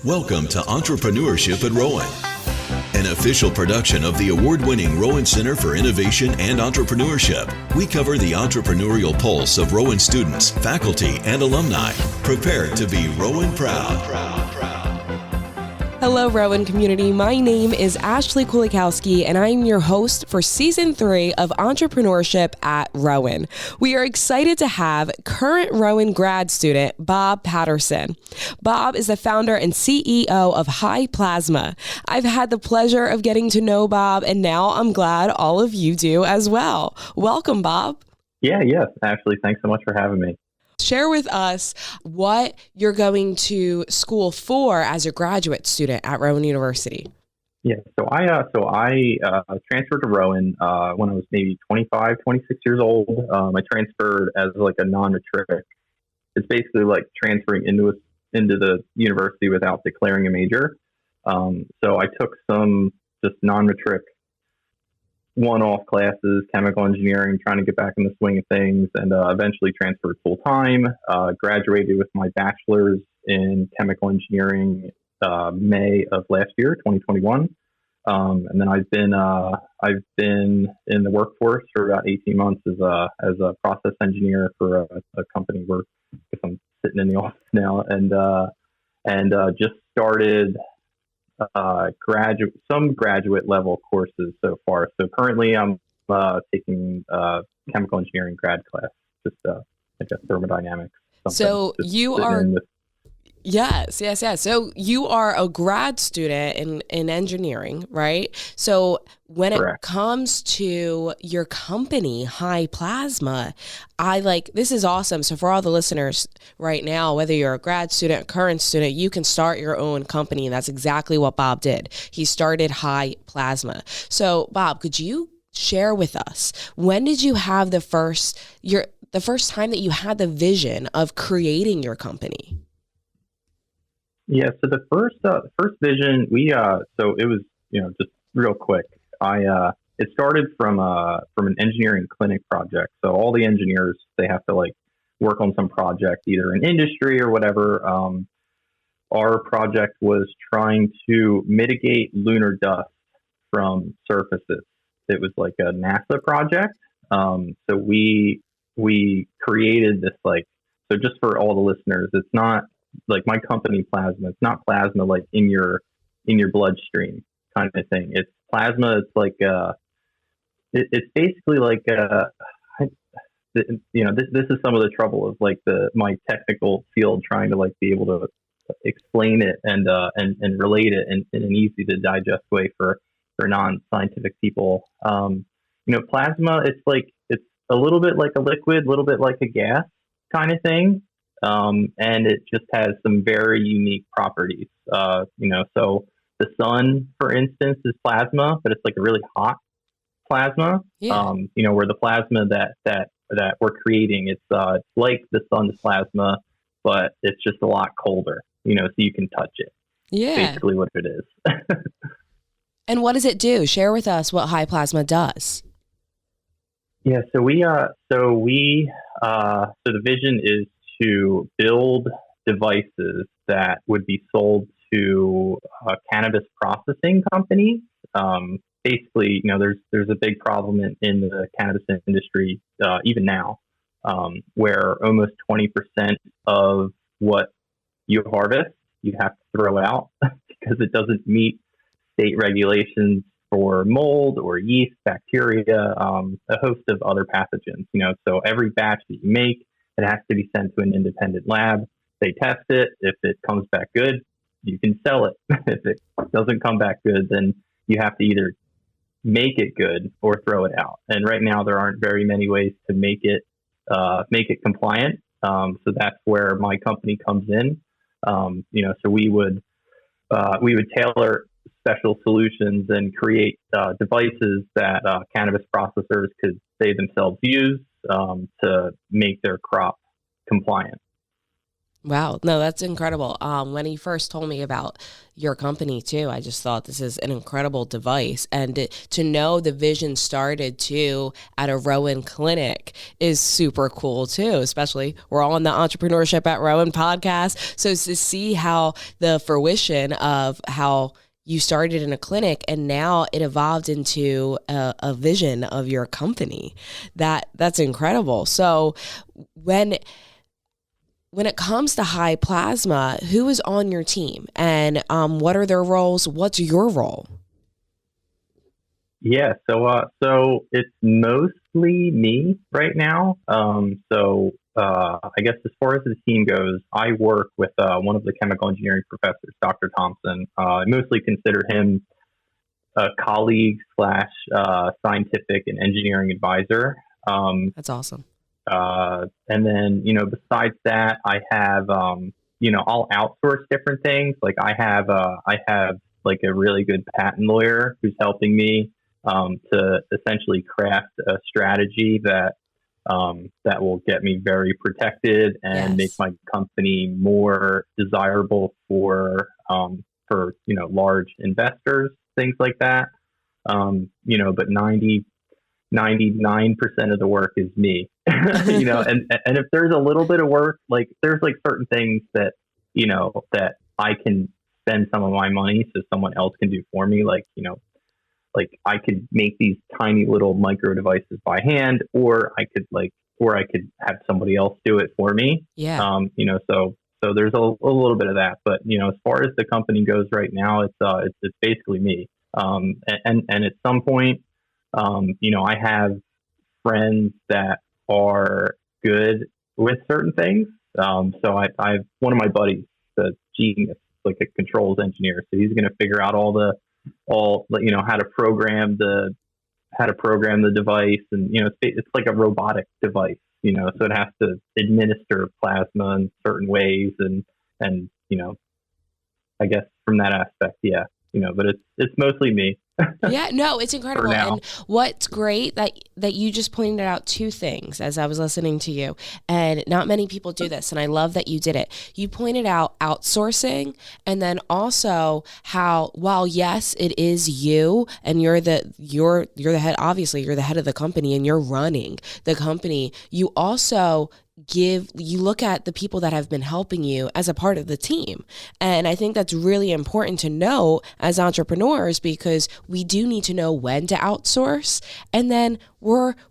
Welcome to Entrepreneurship at Rowan, an official production of the award-winning Rowan Center for Innovation and Entrepreneurship. We cover the entrepreneurial pulse of Rowan students, faculty, and alumni, prepared to be Rowan proud. Hello, Rowan community. My name is Ashley Kulikowski, and I'm your host for Season 3 of Entrepreneurship at Rowan. We are excited to have current Rowan grad student, Bob Patterson. Bob is the founder and CEO of High Plasma. I've had the pleasure of getting to know Bob, and now I'm glad all of you do as well. Welcome, Bob. Yes, Ashley. Thanks so much for having me. Share with us what you're going to school for as a graduate student at Rowan University. Yeah, so I transferred to Rowan when I was maybe 25, 26 years old. I transferred as like a non-matric. It's basically like transferring into the university without declaring a major. So I took some just non-matric one-off classes, chemical engineering, trying to get back in the swing of things, and eventually transferred full-time, graduated with my bachelor's in chemical engineering May of last year, 2021. And then I've been in the workforce for about 18 months as a process engineer for a company where I'm sitting in the office now, and just started graduate level courses so far. So currently I'm taking chemical engineering grad class, just like a thermodynamics. So you are, yes. So you are a grad student in engineering, right? So when Correct. It comes to your company, High Plasma, this is awesome. So for all the listeners right now, whether you're a grad student, current student, you can start your own company. And that's exactly what Bob did. He started High Plasma. So Bob, could you share with us, when did you have the first time that you had the vision of creating your company? Yeah, so the first vision, so it was, just real quick. It started from an engineering clinic project. So all the engineers, they have to work on some project, either in industry or whatever. Our project was trying to mitigate lunar dust from surfaces. It was like a NASA project. So we created this, so just for all the listeners, it's not like my company Plasma. It's not plasma like in your bloodstream kind of thing. It's plasma. It's like it's basically like this is some of the trouble of my technical field trying to be able to explain it and relate it in an easy to digest way for non-scientific people. Plasma. It's a little bit like a liquid, a little bit like a gas kind of thing. And it just has some very unique properties. So the sun, for instance, is plasma, but it's like a really hot plasma. Yeah. Where the plasma that we're creating, it's like the sun's plasma, but it's just a lot colder. So you can touch it. Yeah. Basically what it is. And what does it do? Share with us what High Plasma does. Yeah. So the vision is to build devices that would be sold to cannabis processing companies. Basically, there's a big problem in the cannabis industry, even now, where almost 20% of what you harvest, you have to throw out because it doesn't meet state regulations for mold or yeast, bacteria, a host of other pathogens. So every batch that you make, it has to be sent to an independent lab. They test it. If it comes back good, you can sell it. If it doesn't come back good, then you have to either make it good or throw it out. And right now, there aren't very many ways to make it compliant. So that's where my company comes in. So we would tailor special solutions and create devices that cannabis processors could themselves use to make their crop compliant. Wow. No, that's incredible. When he first told me about your company too, I just thought this is an incredible device. And to know the vision started too at a Rowan clinic is super cool too, especially we're all on the Entrepreneurship at Rowan podcast. So to see how the fruition of how you started in a clinic and now it evolved into a vision of your company, that's incredible. So when it comes to high plasma, who is on your team and what are their roles? What's your role? Yeah, so it's mostly me right now. I guess as far as the team goes, I work with one of the chemical engineering professors, Dr. Thompson. I mostly consider him a colleague slash scientific and engineering advisor. That's awesome. And then, besides that, I have, I'll outsource different things. Like I have like a really good patent lawyer who's helping me, to essentially craft a strategy that will get me very protected and make my company more desirable for large investors, things like that. But 99% of the work is me, and if there's a little bit of work, like there's like certain things that, that I can spend some of my money so someone else can do for me. Like I could make these tiny little micro devices by hand, or I could have somebody else do it for me. Yeah. So there's a little bit of that, but as far as the company goes right now, it's basically me. And at some point, I have friends that are good with certain things. So I've one of my buddies, the genius, like a controls engineer. So he's going to figure out how to program the device, and it's like a robotic device. So it has to administer plasma in certain ways, and I guess from that aspect, yeah. But it's mostly me. Yeah, no, it's incredible. And what's great that you just pointed out two things as I was listening to you, and not many people do this, and I love that you did it. You pointed out outsourcing, and then also how, while yes, it is you and you're the head, obviously you're the head of the company and you're running the company, you also you look at the people that have been helping you as a part of the team. And I think that's really important to know as entrepreneurs, because we do need to know when to outsource. And then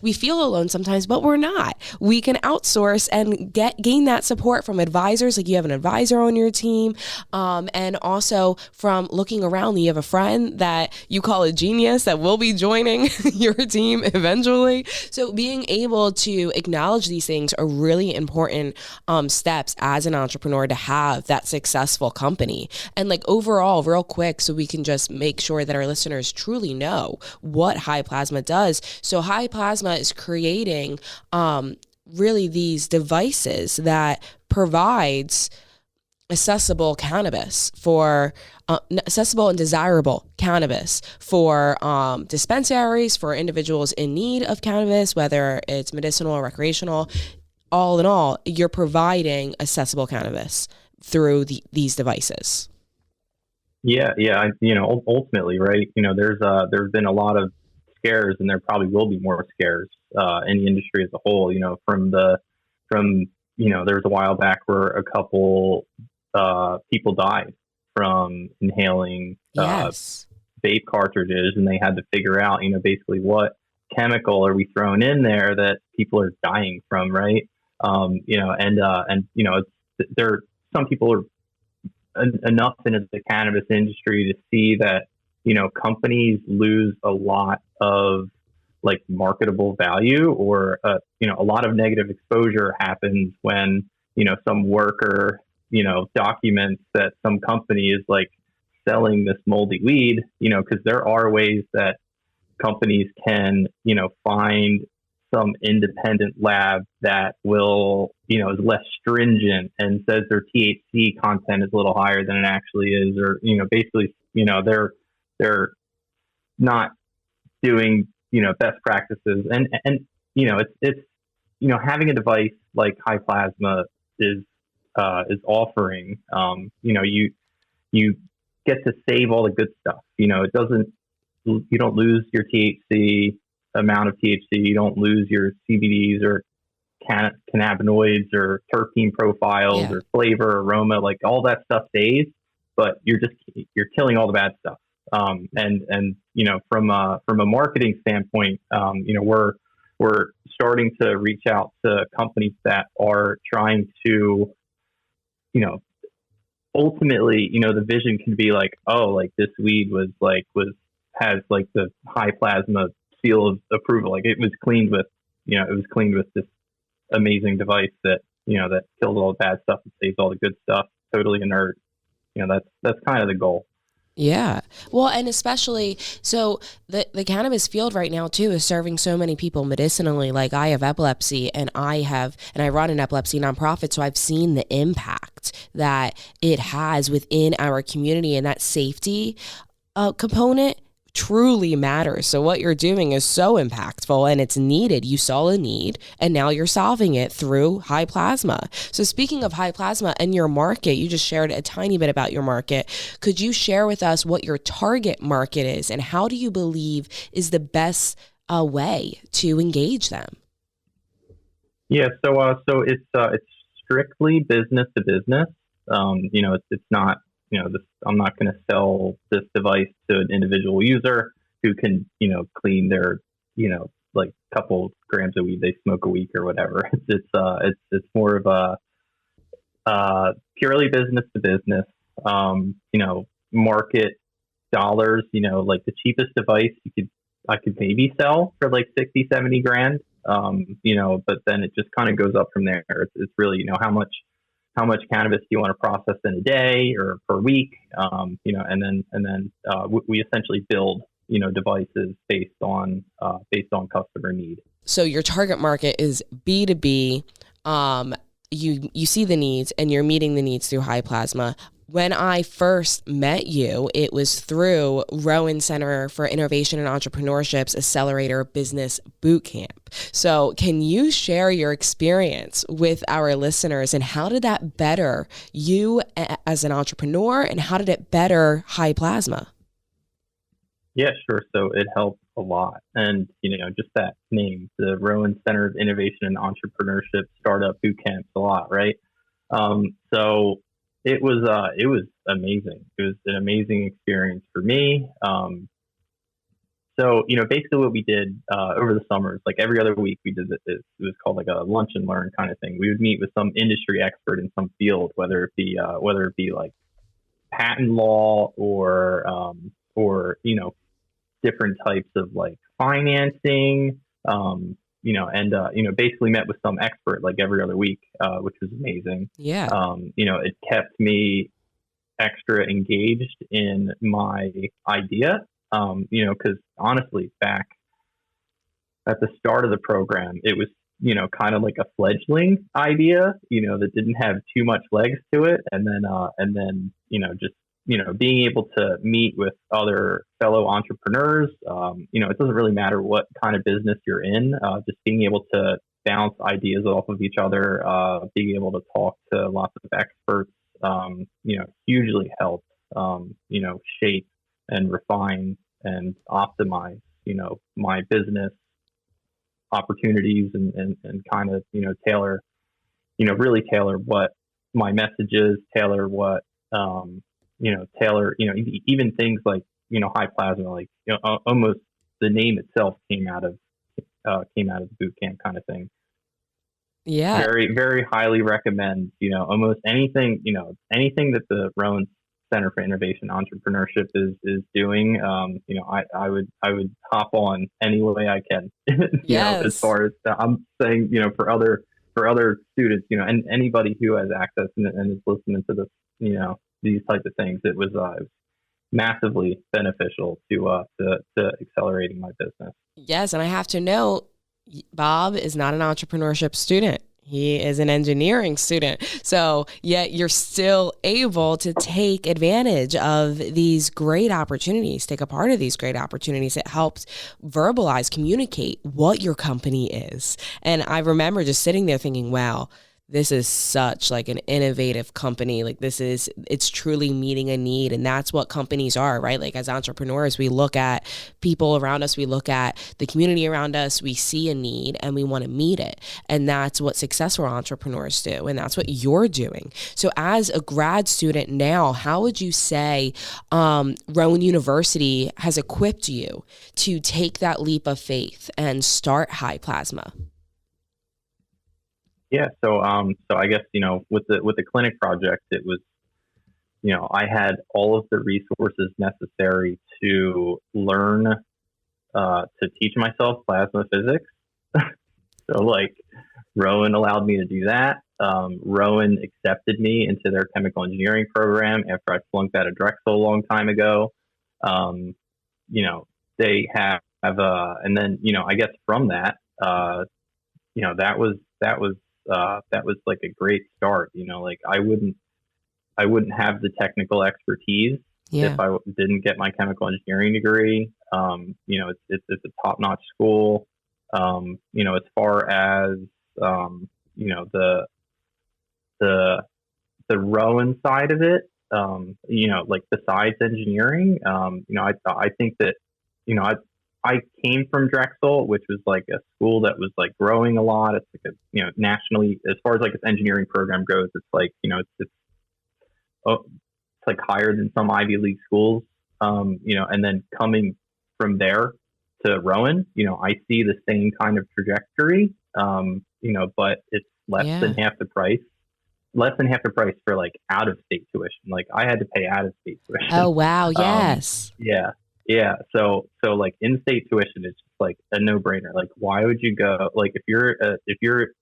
we feel alone sometimes, but we're not. We can outsource and gain that support from advisors. Like you have an advisor on your team. And also from looking around, you have a friend that you call a genius that will be joining your team eventually. So being able to acknowledge these things are really important steps as an entrepreneur to have that successful company. And like overall, real quick, so we can just make sure that our listeners truly know what high plasma does. So high plasma is creating really these devices that provides accessible cannabis for accessible and desirable cannabis for dispensaries, for individuals in need of cannabis, whether it's medicinal or recreational. All in all, you're providing accessible cannabis through these devices. Yeah. Ultimately, right. There's been a lot of scares, and there probably will be more scares in the industry as a whole. There was a while back where a couple people died from inhaling vape cartridges, and they had to figure out, basically what chemical are we throwing in there that people are dying from, right? There some people are enough into the cannabis industry to see that companies lose a lot of like marketable value, or a lot of negative exposure happens when some worker documents that some company is like selling this moldy weed, because there are ways that companies can find some independent lab that will is less stringent and says their THC content is a little higher than it actually is, or basically they're not doing best practices, and it's having a device like high plasma is is offering, you get to save all the good stuff. You don't lose your THC amount of THC. You don't lose your CBDs or cannabinoids or terpene profiles or flavor, aroma, like all that stuff stays, but you're killing all the bad stuff. And from a marketing standpoint, we're starting to reach out to companies that are trying to, ultimately, the vision can be like, oh, like this weed has like the high plasma seal of approval. Like it was cleaned with this amazing device that kills all the bad stuff and saves all the good stuff, totally inert. That's kind of the goal. Yeah. Well, and especially, so the cannabis field right now too is serving so many people medicinally. Like I have epilepsy and I run an epilepsy nonprofit. So I've seen the impact that it has within our community, and that safety component truly matters. So what you're doing is so impactful and it's needed. You saw a need and now you're solving it through high plasma. So speaking of high plasma and your market, you just shared a tiny bit about your market. Could you share with us what your target market is and how do you believe is the best way to engage them? Yeah, so it's strictly business to business. It's not. I'm not going to sell this device to an individual user who can, clean their, like couple grams of weed they smoke a week or whatever. It's more of a purely business to business. Market dollars. Like the cheapest device I could maybe sell for like 60, 70 grand. But then it just kind of goes up from there. It's really, how much cannabis do you want to process in a day or per week? And then we essentially build, devices based on customer need. So your target market is B2B. You see the needs and you're meeting the needs through high plasma. When I first met you, it was through Rowan Center for Innovation and Entrepreneurship's Accelerator Business Bootcamp. So can you share your experience with our listeners and how did that better you as an entrepreneur and how did it better high plasma? Yeah, sure. So it helped a lot. And, just that name, the Rowan Center of Innovation and Entrepreneurship Startup Bootcamp, a lot, right? So it was amazing. It was an amazing experience for me. So, basically what we did over the summers, like every other week we did this. It was called like a lunch and learn kind of thing. We would meet with some industry expert in some field, whether it be like patent law or different types of like financing, basically met with some expert like every other week, which was amazing. Yeah. It kept me extra engaged in my idea. Because honestly, back at the start of the program, it was, kind of like a fledgling idea, that didn't have too much legs to it. And then, being able to meet with other fellow entrepreneurs, it doesn't really matter what kind of business you're in, just being able to bounce ideas off of each other, being able to talk to lots of experts, hugely helped, shape and refine and optimize, my business opportunities and kind of, really tailor what my message is, tailor what, even things like, high plasma, like, almost the name itself came out of the boot camp kind of thing. Yeah. Very, very highly recommend, almost anything that the Rowan Center for Innovation and Entrepreneurship is doing. I would hop on any way I can, Yes. as far as I'm saying, for other students, and anybody who has access and is listening to this, these types of things, it was massively beneficial to accelerating my business. Yes. And I have to note, Bob is not an entrepreneurship student. He is an engineering student. So yet you're still able to take advantage of these great opportunities, take a part of these great opportunities. It helps verbalize, communicate what your company is. And I remember just sitting there thinking, wow, this is such like an innovative company. Like it's truly meeting a need. And that's what companies are, right? Like as entrepreneurs, we look at people around us, we look at the community around us, we see a need and we want to meet it. And that's what successful entrepreneurs do. And that's what you're doing. So as a grad student now, how would you say Rowan University has equipped you to take that leap of faith and start High Plasma? Yeah, so I guess, with the clinic project, it was, I had all of the resources necessary to learn to teach myself plasma physics. So like Rowan allowed me to do that. Rowan accepted me into their chemical engineering program after I flunked out of Drexel a long time ago. They have and then, I guess from that, that was like a great start. Like I wouldn't have the technical expertise if I didn't get my chemical engineering degree. It's a top-notch school. As far as the Rowan side of it, like besides engineering, I think that I came from Drexel, which was like a school that was like growing a lot. It's like nationally, as far as like its engineering program goes, it's like, it's like higher than some Ivy League schools. And then coming from there to Rowan, I see the same kind of trajectory, but it's less than half the price for like out of state tuition. Like I had to pay out of state tuition. Oh, wow. Yes. Yeah. So like in-state tuition is just like a no-brainer. Like, why would you go? Like, if you're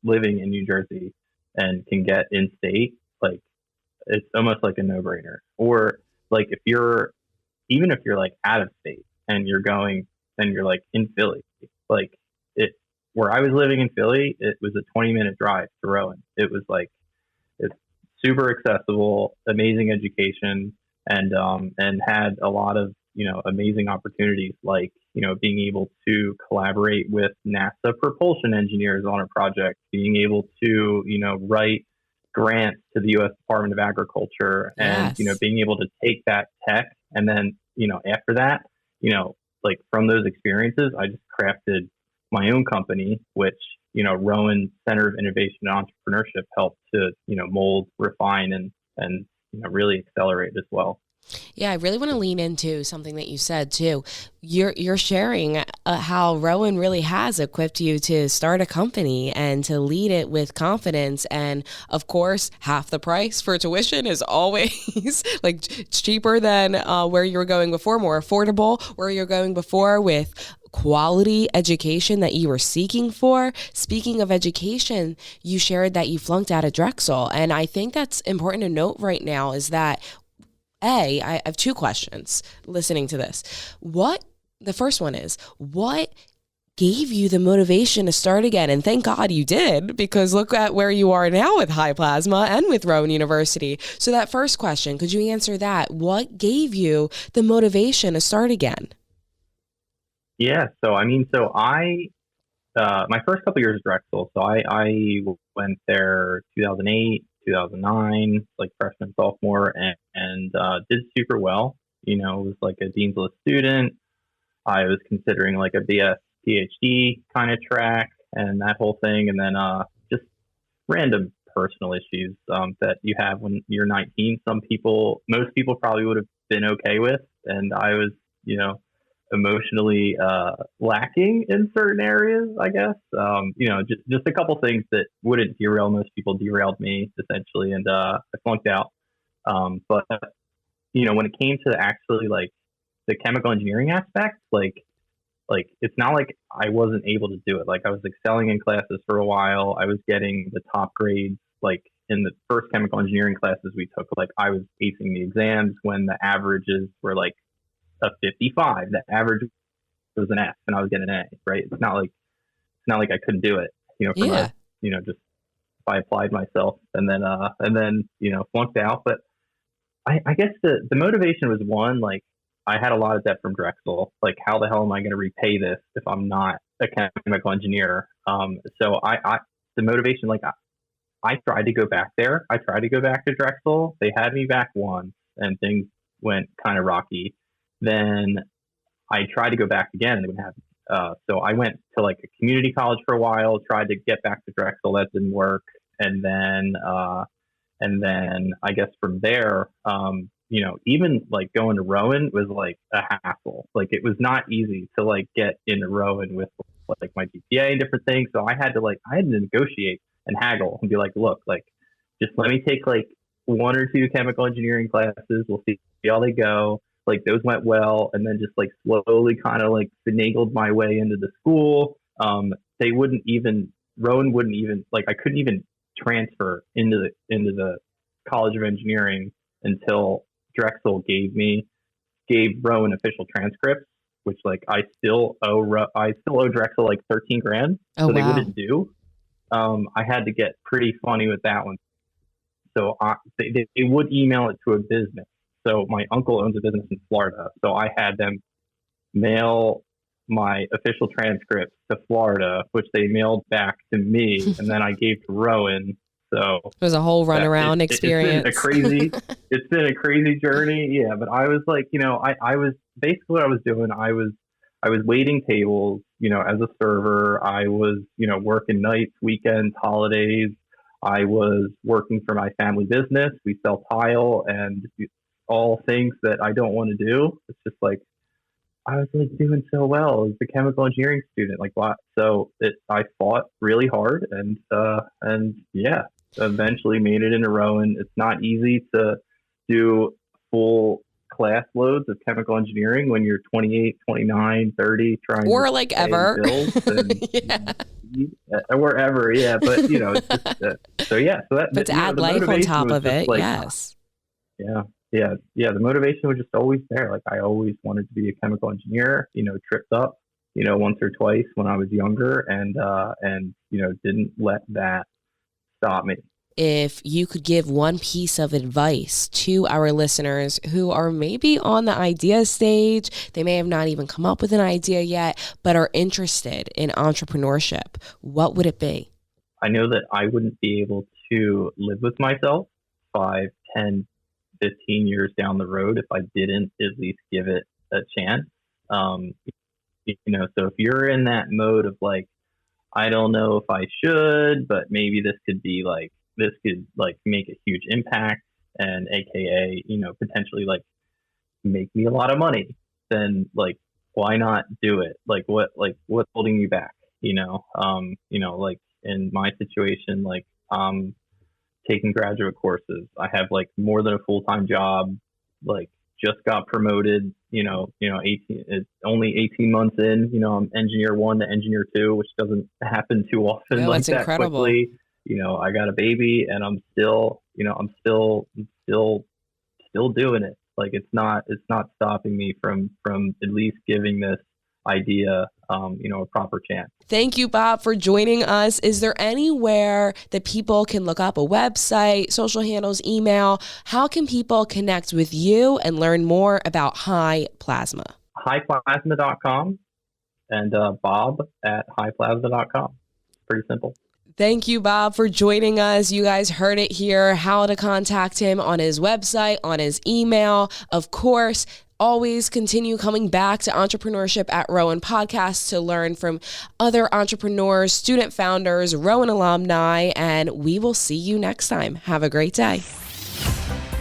living in New Jersey and can get in-state, like, it's almost like a no-brainer. Or like even if you're like out of state and you're going and you're like in Philly, like where I was living in Philly, it was a 20-minute drive to Rowan. It was like it's super accessible, amazing education, and had a lot of amazing opportunities, like, being able to collaborate with NASA propulsion engineers on a project, being able to, write grants to the U.S. Department of Agriculture, and, being able to take that tech. And then, after that, like from those experiences, I just crafted my own company, which, Rowan Center of Innovation and Entrepreneurship helped to, mold, refine, and really accelerate as well. Yeah, I really want to lean into something that you said too. You're sharing how Rowan really has equipped you to start a company and to lead it with confidence. And of course, half the price for tuition is always like it's cheaper than where you were going before, more affordable where you're going before, with quality education that you were seeking for. Speaking of education, you shared that you flunked out of Drexel. And I think that's important to note right now is that I have two questions listening to this. The first one is, what gave you the motivation to start again? And thank God you did, because look at where you are now with High Plasma and with Rowan University. So that first question, could you answer that? What gave you the motivation to start again? Yeah. So I my first couple years at Drexel, so I went there 2008, 2009, like freshman, sophomore, and did super well. It was like a Dean's List student. I was considering like a BS PhD kind of track and that whole thing. And then just random personal issues that you have when you're 19. Most people probably would have been okay with. And I was, emotionally lacking in certain areas, I guess. Just a couple things that wouldn't derail most people derailed me essentially, and I flunked out. But when it came to actually like the chemical engineering aspect, like it's not like I wasn't able to do it. Like I was excelling in classes for a while. I was getting the top grades. Like in the first chemical engineering classes we took, like I was acing the exams when the averages were like a 55. The average was an F and I was getting an A, right? It's not like I couldn't do it, just if I applied myself and then flunked out. But I guess the motivation was one, like I had a lot of debt from Drexel. Like how the hell am I going to repay this if I'm not a chemical engineer? So the motivation, like I tried to go back there. I tried to go back to Drexel. They had me back once, and things went kind of rocky. Then I tried to go back again, and they wouldn't have me. So I went to like a community college for a while, tried to get back to Drexel. That didn't work. And then I guess from there, even like going to Rowan was like a hassle. Like it was not easy to like get into Rowan with like my GPA and different things. So I had to negotiate and haggle and be like, look, like just let me take like 1 or 2 chemical engineering classes. We'll see how they go. Like those went well, and then just like slowly kind of like finagled my way into the school. Rowan wouldn't even like, I couldn't even transfer into the College of Engineering until Drexel gave Rowan official transcripts, which like I still owe Drexel like $13,000. Oh, so they wow. wouldn't do. I had to get pretty funny with that one. So they would email it to a business. So my uncle owns a business in Florida. So I had them mail my official transcripts to Florida, which they mailed back to me, and then I gave to Rowan. So it was a whole runaround experience. It's been a crazy journey. Yeah. But I was like, I was basically what I was doing. I was waiting tables, as a server. I was, working nights, weekends, holidays. I was working for my family business. We sell tile and all things that I don't want to do. It's just like, I was like doing so well as a chemical engineering student. Like, what? So I fought really hard and yeah, eventually made it into Rowan. It's not easy to do full class loads of chemical engineering when you're 28, 29, 30, trying or to like ever. And or ever. Yeah. But it's just, so yeah. So that, but to add life on top of it. Like, yes. Yeah. Yeah. The motivation was just always there. Like I always wanted to be a chemical engineer, tripped up, once or twice when I was younger and didn't let that stop me. If you could give one piece of advice to our listeners who are maybe on the idea stage, they may have not even come up with an idea yet, but are interested in entrepreneurship, what would it be? I know that I wouldn't be able to live with myself 5, 10, 15 years down the road if I didn't at least give it a chance. So if you're in that mode of like, I don't know if I should, but maybe this could make a huge impact and AKA, potentially like make me a lot of money, then like, why not do it? Like what's holding you back? Like in my situation, like, taking graduate courses. I have like more than a full-time job, like just got promoted, 18 months in, I'm engineer 1 to engineer 2, which doesn't happen too often. Oh, like that's that incredible. Quickly. I got a baby and I'm still doing it. Like it's not stopping me from at least giving this idea, a proper chance. Thank you, Bob, for joining us. Is there anywhere that people can look up a website, social handles, email? How can people connect with you and learn more about High Plasma? Highplasma.com and Bob at highplasma.com. Pretty simple. Thank you, Bob, for joining us. You guys heard it here, how to contact him on his website, on his email. Of course, always continue coming back to Entrepreneurship at Rowan podcast to learn from other entrepreneurs, student founders, Rowan alumni, and we will see you next time. Have a great day.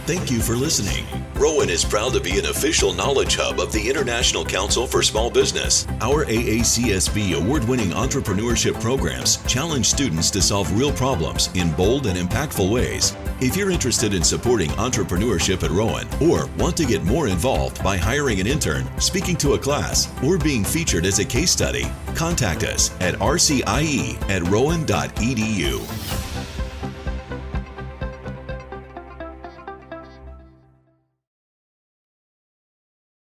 Thank you for listening. Rowan is proud to be an official knowledge hub of the International Council for Small Business. Our AACSB award-winning entrepreneurship programs challenge students to solve real problems in bold and impactful ways. If you're interested in supporting entrepreneurship at Rowan or want to get more involved by hiring an intern, speaking to a class, or being featured as a case study, contact us at rcie@rowan.edu.